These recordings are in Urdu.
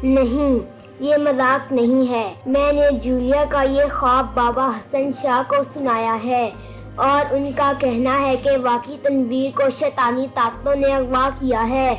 نہیں، یہ مذاق نہیں ہے، میں نے جولیا کا یہ خواب بابا حسن شاہ کو سنایا ہے اور ان کا کہنا ہے کہ واقعی تنویر کو شیطانی طاقتوں نے اغوا کیا ہے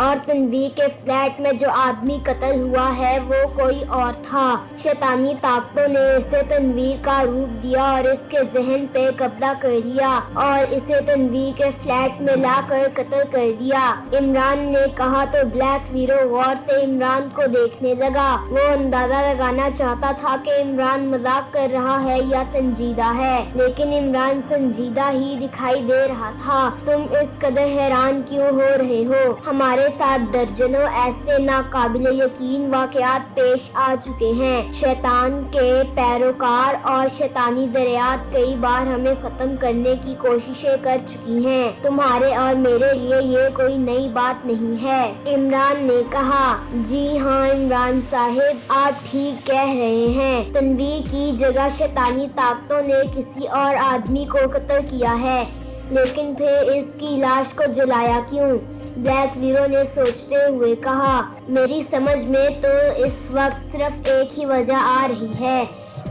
اور تنویر کے فلیٹ میں جو آدمی قتل ہوا ہے وہ کوئی اور تھا۔ شیطانی طاقتوں نے اسے تنویر کا روپ دیا اور اس کے ذہن پہ قبضہ کر لیا اور اسے تنویر کے فلیٹ میں لا کر قتل کر دیا۔ عمران نے کہا تو بلیک ویرو غور سے عمران کو دیکھنے لگا۔ وہ اندازہ لگانا چاہتا تھا کہ عمران مذاق کر رہا ہے یا سنجیدہ ہے، لیکن عمران سنجیدہ ہی دکھائی دے رہا تھا۔ تم اس قدر حیران کیوں ہو رہے ہو؟ ہمارے ساتھ درجنوں ایسے ناقابل یقین واقعات پیش آ چکے ہیں۔ شیطان کے پیروکار اور شیطانی ذریات کئی بار ہمیں ختم کرنے کی کوششیں کر چکی ہیں۔ تمہارے اور میرے لیے یہ کوئی نئی بات نہیں ہے۔ عمران نے کہا، جی ہاں عمران صاحب، آپ ٹھیک کہہ رہے ہیں۔ تنویر کی جگہ شیطانی طاقتوں نے کسی اور آدمی کو قتل کیا ہے، لیکن پھر اس کی لاش کو جلایا کیوں؟ بلیک ویرو نے سوچتے ہوئے کہا، میری سمجھ میں تو اس وقت صرف ایک ہی وجہ آ رہی ہے۔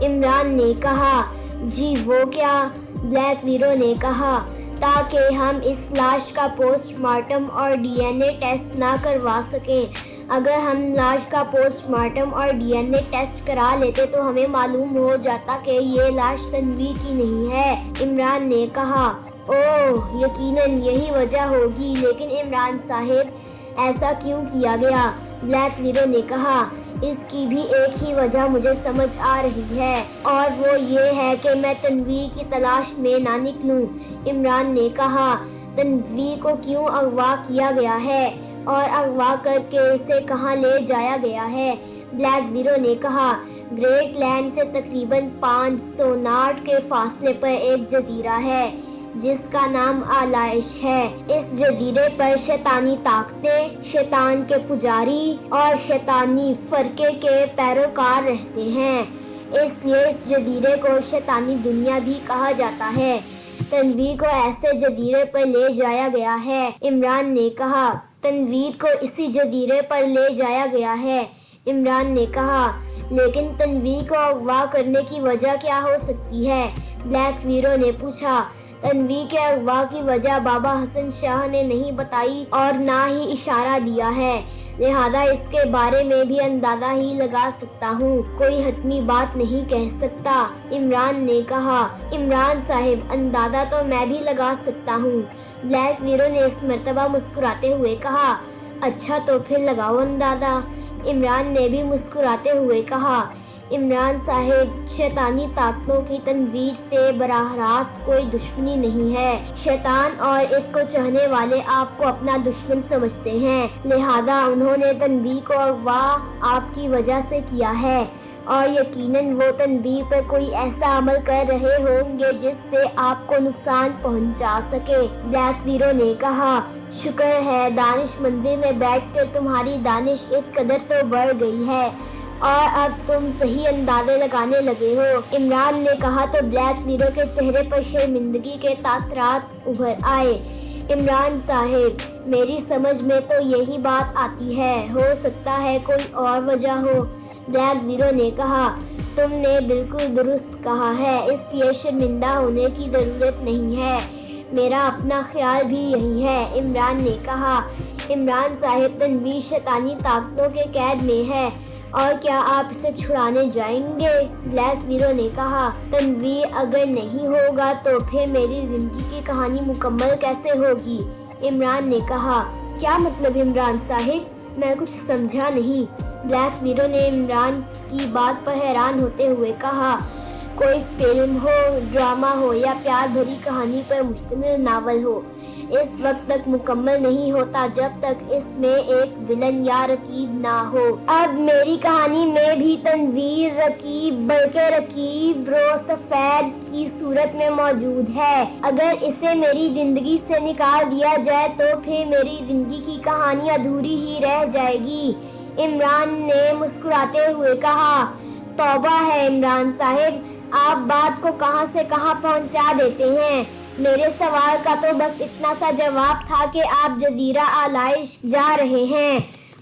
عمران نے کہا، جی وہ کیا؟ بلیک ویرو نے کہا، تاکہ ہم اس لاش کا پوسٹ مارٹم اور ڈی این اے ٹیسٹ نہ کروا سکیں۔ اگر ہم لاش کا پوسٹ مارٹم اور ڈی این اے ٹیسٹ کرا لیتے تو ہمیں معلوم ہو جاتا کہ یہ لاش تنویر کی نہیں ہے۔ عمران نے کہا، اوہ یقیناً یہی وجہ ہوگی، لیکن عمران صاحب ایسا کیوں کیا گیا؟ بلیک ویرو نے کہا، اس کی بھی ایک ہی وجہ مجھے سمجھ آ رہی ہے اور وہ یہ ہے کہ میں تنویر کی تلاش میں نہ نکلوں۔ عمران نے کہا، تنویر کو کیوں اغوا کیا گیا ہے اور اغوا کر کے اسے کہاں لے جایا گیا ہے؟ بلیک ویرو نے کہا، گریٹ لینڈ سے تقریباً 500 ناٹ کے فاصلے پر ایک جزیرہ ہے جس کا نام آلائش ہے۔ اس جزیرے پر شیطانی طاقتیں، شیطان کے پجاری اور شیطانی فرقے کے پیروکار رہتے ہیں، اس لیے اس جزیرے کو شیطانی دنیا بھی کہا جاتا ہے۔ تنویر کو ایسے جزیرے پر لے جایا گیا ہے۔ عمران نے کہا، تنویر کو اسی جزیرے پر لے جایا گیا ہے۔ عمران نے کہا، لیکن تنویر کو اغوا کرنے کی وجہ کیا ہو سکتی ہے؟ بلیک ویرو نے پوچھا۔ تنویر کے اغوا کی وجہ بابا حسن شاہ نے نہیں بتائی اور نہ ہی اشارہ دیا ہے، لہذا اس کے بارے میں بھی اندازہ ہی لگا سکتا ہوں، کوئی حتمی بات نہیں کہہ سکتا۔ عمران نے کہا، عمران صاحب اندازہ تو میں بھی لگا سکتا ہوں۔ بلیک ویرو نے اس مرتبہ مسکراتے ہوئے کہا، اچھا تو پھر لگاؤ اندازہ۔ عمران نے بھی مسکراتے ہوئے کہا، عمران صاحب شیطانی طاقتوں کی تنویر سے براہ راست کوئی دشمنی نہیں ہے۔ شیطان اور اس کو چاہنے والے آپ کو اپنا دشمن سمجھتے ہیں، لہذا انہوں نے تنویر کو اغوا آپ کی وجہ سے کیا ہے اور یقیناً وہ تنویر پر کوئی ایسا عمل کر رہے ہوں گے جس سے آپ کو نقصان پہنچا سکے۔ بلیک ویرو نے کہا، شکر ہے دانش مندر میں بیٹھ کر تمہاری دانش ایک قدر تو بڑھ گئی ہے اور اب تم صحیح اندازے لگانے لگے ہو۔ عمران نے کہا تو بلیک ویرو کے چہرے پر شرمندگی کے تاثرات ابھر آئے۔ عمران صاحب، میری سمجھ میں تو یہی بات آتی ہے، ہو سکتا ہے کوئی اور وجہ ہو۔ بلیک ویرو نے کہا، تم نے بالکل درست کہا ہے، اس لیے شرمندہ ہونے کی ضرورت نہیں ہے، میرا اپنا خیال بھی یہی ہے۔ عمران نے کہا، عمران صاحب تنویر شیطانی طاقتوں کے قید میں ہے اور کیا آپ اسے چھڑانے جائیں گے؟ بلیک ویرو نے کہا، تنویر اگر نہیں ہوگا تو پھر میری زندگی کی کہانی مکمل کیسے ہوگی؟ عمران نے کہا، کیا مطلب عمران صاحب؟ میں کچھ سمجھا نہیں۔ بلیک ویرو نے عمران کی بات پر حیران ہوتے ہوئے کہا، کوئی فلم ہو، ڈرامہ ہو یا پیار بھری کہانی پر مشتمل ناول ہو، اس وقت تک مکمل نہیں ہوتا جب تک اس میں ایک ولن یا رقیب نہ ہو۔ اب میری کہانی میں بھی تنویر رقیب بلکہ رقیب روسفید کی صورت میں موجود ہے۔ اگر اسے میری زندگی سے نکال دیا جائے تو پھر میری زندگی کی کہانی ادھوری ہی رہ جائے گی۔ عمران نے مسکراتے ہوئے کہا، توبہ ہے عمران صاحب، آپ بات کو کہاں سے کہاں پہنچا دیتے ہیں۔ میرے سوال کا تو بس اتنا سا جواب تھا کہ آپ جزیرہ آلائش جا رہے ہیں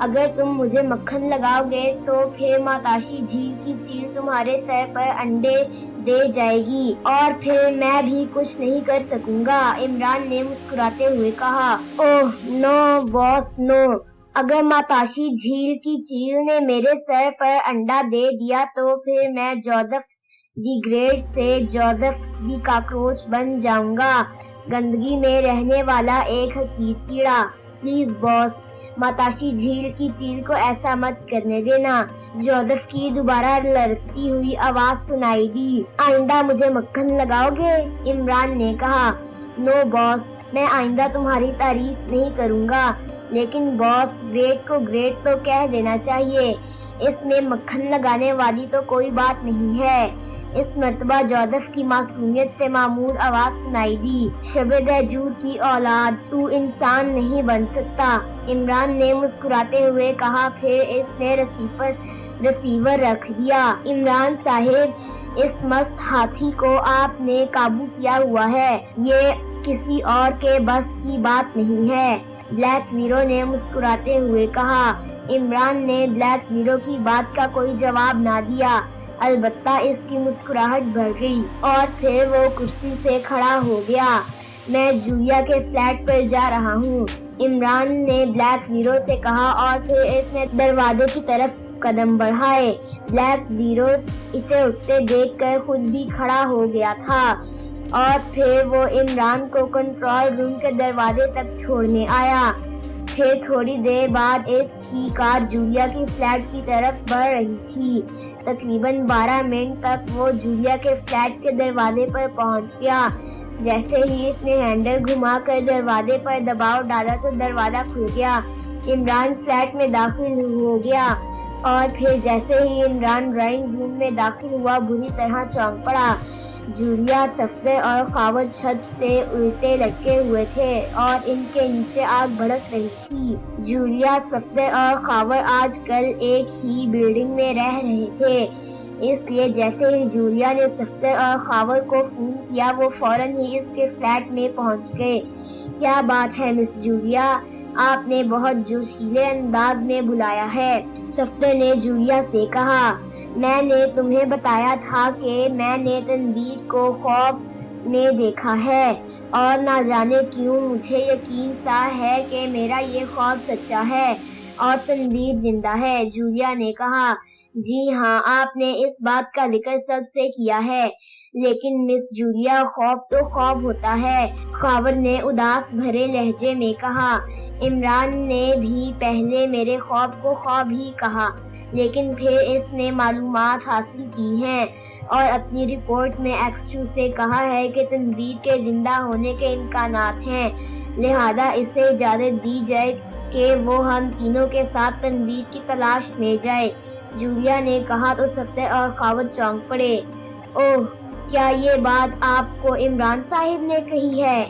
اگر تم مجھے مکھن لگاؤ گے تو پھر ماتاشی جھیل کی چیل تمہارے سر پر انڈے دے جائے گی اور پھر میں بھی کچھ نہیں کر سکوں گا۔ عمران نے مسکراتے ہوئے کہا، اوہ نو باس نو، اگر ماتاشی جھیل کی چیل نے میرے سر پر انڈا دے دیا تو پھر میں جوزف دی گریٹ سے جوزف دی کاکروچ بن جاؤں گا، گندگی میں رہنے والا ایک حقیر کیڑا۔ پلیز باس، ماتاشی جھیل کی چیل کو ایسا مت کرنے دینا۔ جوزف کی دوبارہ لرزتی ہوئی آواز سنائی دی، آئندہ مجھے مکھن لگاؤ گے؟ عمران نے کہا، نو باس، میں آئندہ تمہاری تعریف نہیں کروں گا، لیکن باس گریٹ کو گریٹ تو کہہ دینا چاہیے، اس میں مکھن لگانے والی تو کوئی بات نہیں ہے۔ اس مرتبہ جوزف کی معصومیت سے معمور آواز سنائی دی، شب دہجور کی اولاد، تو انسان نہیں بن سکتا۔ عمران نے مسکراتے ہوئے کہا، پھر اس نے ریسیور رکھ دیا۔ عمران صاحب، اس مست ہاتھی کو آپ نے قابو کیا ہوا ہے، یہ کسی اور کے بس کی بات نہیں ہے۔ بلیک ویڈو نے مسکراتے ہوئے کہا۔ عمران نے بلیک ویڈو کی بات کا کوئی جواب نہ دیا، البتہ اس کی مسکراہٹ بڑھ گئی اور پھر وہ کرسی سے کھڑا ہو گیا۔ میں جولیا کے فلیٹ پر جا رہا ہوں، عمران نے بلیک ویڈو سے کہا اور پھر اس نے دروازے کی طرف قدم بڑھائے۔ بلیک ویڈو اسے اٹھتے دیکھ کر خود بھی کھڑا ہو گیا تھا اور پھر وہ عمران کو کنٹرول روم کے دروازے تک چھوڑنے آیا۔ پھر تھوڑی دیر بعد اس کی کار جولیا کی فلیٹ کی طرف بڑھ رہی تھی۔ تقریباً 12 منٹ تک وہ جولیا کے فلیٹ کے دروازے پر پہنچ گیا۔ جیسے ہی اس نے ہینڈل گھما کر دروازے پر دباؤ ڈالا تو دروازہ کھل گیا۔ عمران فلیٹ میں داخل ہو گیا اور پھر جیسے ہی عمران ڈرائنگ روم میں داخل ہوا بری طرح چونک پڑا۔ جولیا، صفدر اور خاور چھت سے الٹے لٹکے ہوئے تھے اور ان کے نیچے آگ بھڑک رہی تھی۔ جولیا، صفدر اور خاور آج کل ایک ہی بلڈنگ میں رہ رہے تھے، اس لیے جیسے ہی جولیا نے صفدر اور خاور کو فون کیا وہ فوراً ہی اس کے فلیٹ میں پہنچ گئے۔ کیا بات ہے مس جولیا، آپ نے بہت جوشیلے انداز میں بلایا ہے، صفدر نے جولیا سے کہا۔ میں نے تمہیں بتایا تھا کہ میں نے تنویر کو خواب میں دیکھا ہے اور نہ جانے کیوں مجھے یقین سا ہے کہ میرا یہ خواب سچا ہے اور تنویر زندہ ہے، جولیا نے کہا۔ جی ہاں، آپ نے اس بات کا ذکر سب سے کیا ہے، لیکن مس جولیا خواب تو خواب ہوتا ہے، خاور نے اداس بھرے لہجے میں کہا۔ عمران نے بھی پہلے میرے خواب کو خواب ہی کہا، لیکن پھر اس نے معلومات حاصل کی ہیں اور اپنی رپورٹ میں ایکس2 سے کہا ہے کہ تنویر کے زندہ ہونے کے امکانات ہیں، لہذا اسے اجازت دی جائے کہ وہ ہم تینوں کے ساتھ تنویر کی تلاش میں جائے، جولیا نے کہا تو صفدر اور خاور چونک پڑے۔ اوہ، کیا یہ بات آپ کو عمران صاحب نے کہی ہے؟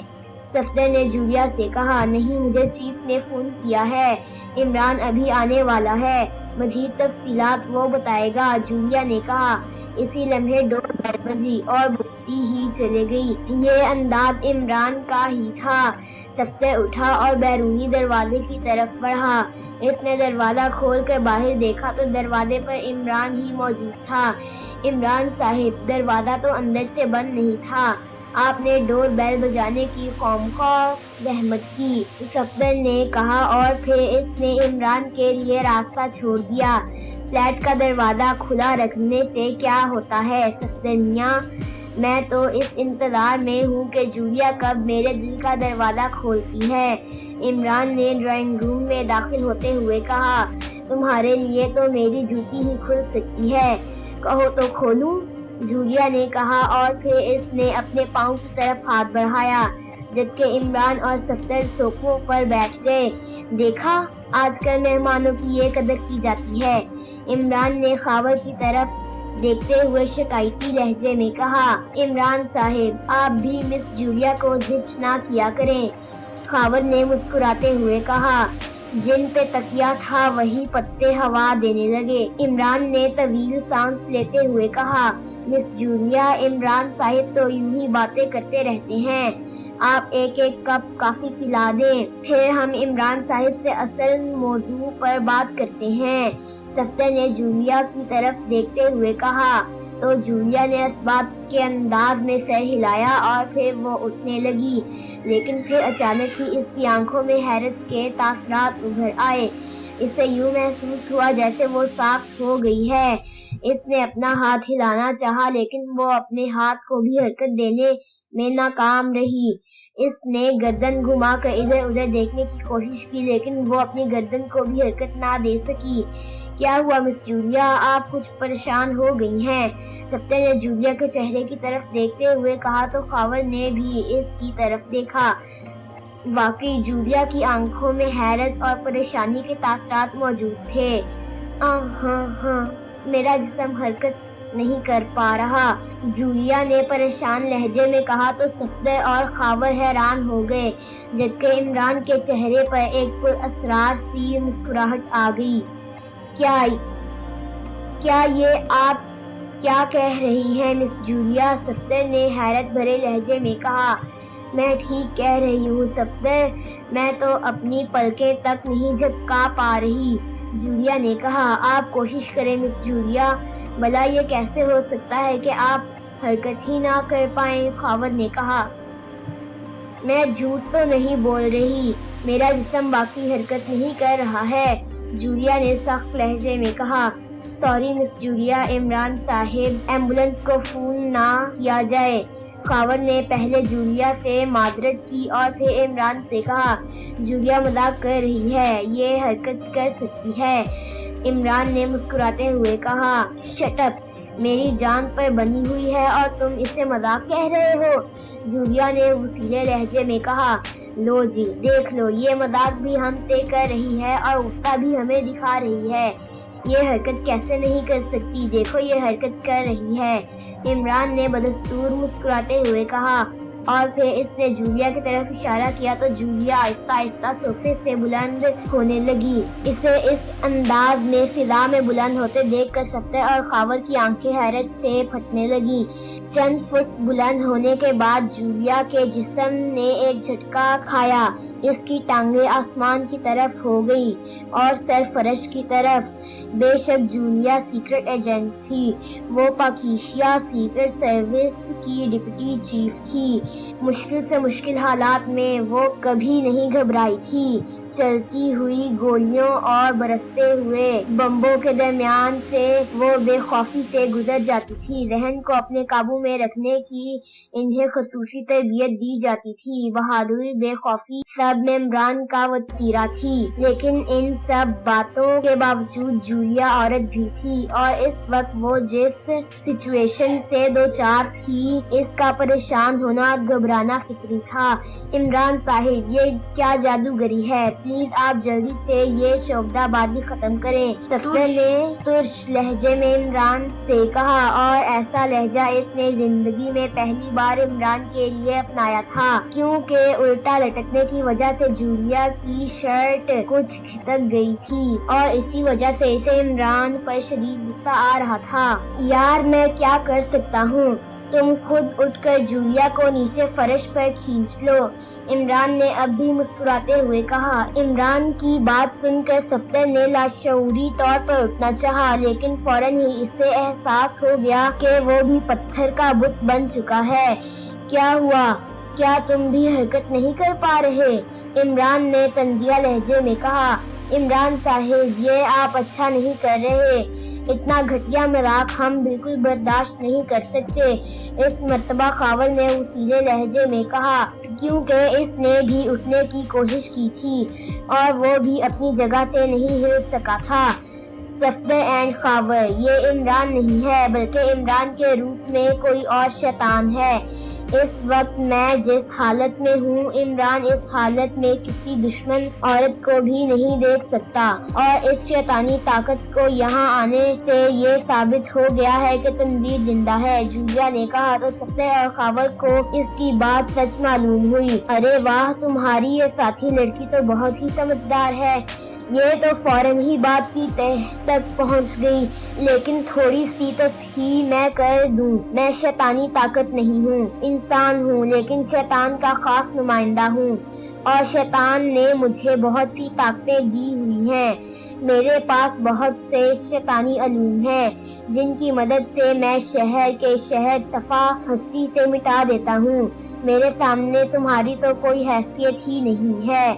صفدر نے جولیا سے کہا۔ نہیں، مجھے چیف نے فون کیا ہے، عمران ابھی آنے والا ہے، مزید تفصیلات وہ بتائے گا، جولیا نے کہا۔ اسی لمحے ڈور بیل بجی اور بجتی ہی چلی گئی۔ یہ انداز عمران کا ہی تھا۔ صفدر اٹھا اور بیرونی دروازے کی طرف بڑھا۔ اس نے دروازہ کھول کر باہر دیکھا تو دروازے پر عمران ہی موجود تھا۔ عمران صاحب، دروازہ تو اندر سے بند نہیں تھا، آپ نے ڈور بیل بجانے کی خواہ زحمت کی، صفدر نے کہا اور پھر اس نے عمران کے لیے راستہ چھوڑ دیا۔ فلیٹ کا دروازہ کھلا رکھنے سے کیا ہوتا ہے صفدر میاں، میں تو اس انتظار میں ہوں کہ جولیا کب میرے دل کا دروازہ کھولتی ہے، عمران نے ڈرائنگ روم میں داخل ہوتے ہوئے کہا۔ تمہارے لیے تو میری جوتی ہی کھل سکتی ہے، کہو تو کھولوں، جولیا نے کہا اور پھر اس نے اپنے پاؤں کی طرف ہاتھ بڑھایا، جبکہ عمران اور صفدر صوفوں پر بیٹھ گئے۔ دیکھا، آج کل مہمانوں کی یہ قدر کی جاتی ہے، عمران نے خاور کی طرف دیکھتے ہوئے شکایتی لہجے میں کہا۔ عمران صاحب، آپ بھی مس جولیا کو دھچ نہ کیا کریں، خاور نے مسکراتے ہوئے کہا۔ جن پہ تکیہ تھا وہی پتے ہوا دینے لگے، عمران نے طویل سانس لیتے ہوئے کہا۔ مس جولیا، عمران صاحب تو یوں ہی باتیں کرتے رہتے ہیں، آپ ایک ایک کپ کافی پلا دیں، پھر ہم عمران صاحب سے اصل موضوع پر بات کرتے ہیں۔ صفدر نے جولیا کی طرف دیکھتے ہوئے کہا تو جولیا نے اسباب کے انداز میں سر ہلایا اور پھر وہ اٹھنے لگی، لیکن پھر اچانک ہی اس کی آنکھوں میں حیرت کے تاثرات ابھر آئے۔ اسے یوں محسوس ہوا جیسے وہ ساخت ہو گئی ہے۔ اس نے اپنا ہاتھ ہلانا چاہا لیکن وہ اپنے ہاتھ کو بھی حرکت دینے میں ناکام رہی۔ اس نے گردن گھما کر ادھر ادھر دیکھنے کی کوشش کی لیکن وہ اپنی گردن کو بھی حرکت نہ دے سکی۔ کیا ہوا مس جولیا، آپ کچھ پریشان ہو گئی ہیں؟ صفدر نے جولیا کے چہرے کی طرف دیکھتے ہوئے کہا تو خاور نے بھی اس کی طرف دیکھا۔ واقعی جولیا کی آنکھوں میں حیرت اور پریشانی کے تاثرات موجود تھے۔ ہاں، میرا جسم حرکت نہیں کر پا رہا، جولیا نے پریشان لہجے میں کہا تو صفدر اور خاور حیران ہو گئے، جبکہ عمران کے چہرے پر ایک پر اسرار سی مسکراہٹ آ گئی۔ کیا یہ آپ کیا کہہ رہی ہیں مس جولیا؟ صفدر نے حیرت بھرے لہجے میں کہا۔ میں ٹھیک کہہ رہی ہوں صفدر، میں تو اپنی پلکیں تک نہیں جھپکا پا رہی، جولیا نے کہا۔ آپ کوشش کریں مس جولیا، بھلا یہ کیسے ہو سکتا ہے کہ آپ حرکت ہی نہ کر پائیں، خاور نے کہا۔ میں جھوٹ تو نہیں بول رہی، میرا جسم باقی حرکت نہیں کر رہا ہے، جولیا نے سخت لہجے میں کہا۔ سوری مس جولیا، عمران صاحب ایمبولینس کو فون نہ کیا جائے، خاور نے پہلے جولیا سے معذرت کی اور پھر عمران سے کہا۔ جولیا مذاق کر رہی ہے، یہ حرکت کر سکتی ہے، عمران نے مسکراتے ہوئے کہا۔ شٹ اپ، میری جان پر بنی ہوئی ہے اور تم اسے مذاق کہہ رہے ہو، جولیا نے وسیلے لہجے میں کہا۔ لو جی دیکھ لو، یہ مذاق بھی ہم سے کر رہی ہے اور غصہ بھی ہمیں دکھا رہی ہے، یہ حرکت کیسے نہیں کر سکتی، دیکھو یہ حرکت کر رہی ہے، عمران نے بدستور مسکراتے ہوئے کہا، اور پھر اس نے جولیا کی طرف اشارہ کیا تو جولیا آہستہ آہستہ صوفے سے بلند ہونے لگی۔ اسے اس انداز میں فضا میں بلند ہوتے دیکھ کر صفدر اور خاور کی آنکھیں حیرت سے پھٹنے لگی۔ چند فٹ بلند ہونے کے بعد جولیا کے جسم نے ایک جھٹکا کھایا، اس کی ٹانگیں آسمان کی طرف ہو گئی اور سر فرش کی طرف۔ بے شک جولیا سیکرٹ ایجنٹ تھی، وہ پاکیشیا سیکرٹ سروس کی ڈپٹی چیف تھی۔ مشکل سے مشکل حالات میں وہ کبھی نہیں گھبرائی تھی، چلتی ہوئی گولیوں اور برستے ہوئے بمبوں کے درمیان سے وہ بے خوفی سے گزر جاتی تھی۔ ذہن کو اپنے قابو میں رکھنے کی انہیں خصوصی تربیت دی جاتی تھی۔ بہادری، بے خوفی سب میں عمران کا وتیرہ تھی، لیکن ان سب باتوں کے باوجود جولیا عورت بھی تھی اور اس وقت وہ جس سچویشن سے دوچار تھی اس کا پریشان ہونا اور گھبرانا فطری تھا۔ عمران صاحب، یہ کیا جادوگری ہے، پلیز آپ جلدی سے یہ شعبدہ بازی ختم کریں، صفدر نے ترش لہجے میں عمران سے کہا، اور ایسا لہجہ اس نے زندگی میں پہلی بار عمران کے لیے اپنایا تھا، کیونکہ الٹا لٹکنے کی وجہ سے جولیا کی شرٹ کچھ کھسک گئی تھی اور اسی وجہ سے اسے عمران پر شدید غصہ آ رہا تھا۔ یار میں کیا کر سکتا ہوں، تم خود اٹھ کر جولیا کو نیچے فرش پر کھینچ لو، عمران نے اب بھی مسکراتے ہوئے کہا۔ عمران کی بات سن کر صفدر نے لاشعوری طور پر اٹھنا چاہا، لیکن فوراً ہی اسے احساس ہو گیا کہ وہ بھی پتھر کا بت بن چکا ہے۔ کیا ہوا، کیا تم بھی حرکت نہیں کر پا رہے، عمران نے تندیہ لہجے میں کہا۔ عمران صاحب، یہ آپ اچھا نہیں کر رہے، اتنا گھٹیا مذاق ہم بالکل برداشت نہیں کر سکتے، اس مرتبہ خاور نے وسیلے لہجے میں کہا، کیونکہ اس نے بھی اٹھنے کی کوشش کی تھی اور وہ بھی اپنی جگہ سے نہیں ہل سکا تھا۔ صفدر اینڈ خاور، یہ عمران نہیں ہے بلکہ عمران کے روپ میں کوئی اور شیطان ہے۔ اس وقت میں جس حالت میں ہوں، عمران اس حالت میں کسی دشمن عورت کو بھی نہیں دیکھ سکتا، اور اس شیطانی طاقت کو یہاں آنے سے یہ ثابت ہو گیا ہے کہ تنویر زندہ ہے، جولیا نے کہا تو صفدر اور خاور کو اس کی بات سچ معلوم ہوئی۔ ارے واہ، تمہاری یہ ساتھی لڑکی تو بہت ہی سمجھدار ہے، یہ تو فوراً ہی بات کی تہ تک پہنچ گئی، لیکن تھوڑی سی تصحیح میں کر دوں۔ میں شیطانی طاقت نہیں ہوں، انسان ہوں، لیکن شیطان کا خاص نمائندہ ہوں، اور شیطان نے مجھے بہت سی طاقتیں دی ہوئی ہیں۔ میرے پاس بہت سے شیطانی علوم ہیں جن کی مدد سے میں شہر کے شہر صفا ہستی سے مٹا دیتا ہوں۔ میرے سامنے تمہاری تو کوئی حیثیت ہی نہیں ہے۔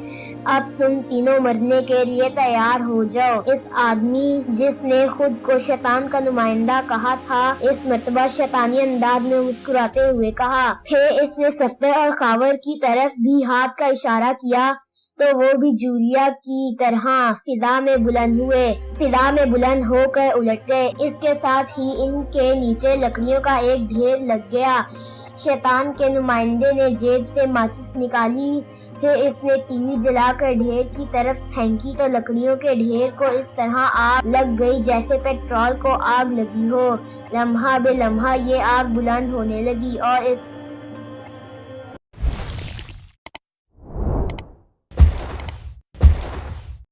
اب تم تینوں مرنے کے لیے تیار ہو جاؤ۔ اس آدمی جس نے خود کو شیطان کا نمائندہ کہا تھا اس مرتبہ شیطانی انداز میں مسکراتے ہوئے کہا۔ پھر اس نے صفدر اور خاور کی طرف بھی ہاتھ کا اشارہ کیا تو وہ بھی جولیا کی طرح فضا میں بلند ہو کر الٹ گئے۔ اس کے ساتھ ہی ان کے نیچے لکڑیوں کا ایک ڈھیر لگ گیا۔ شیطان کے نمائندے نے جیب سے ماچس نکالی، پھر اس نے تیلی جلا کر ڈھیر کی طرف پھینکی تو لکڑیوں کے ڈھیر کو اس طرح آگ لگ گئی جیسے پیٹرول کو آگ لگی ہو۔ لمحہ بے لمحہ یہ آگ بلند ہونے لگی اور اس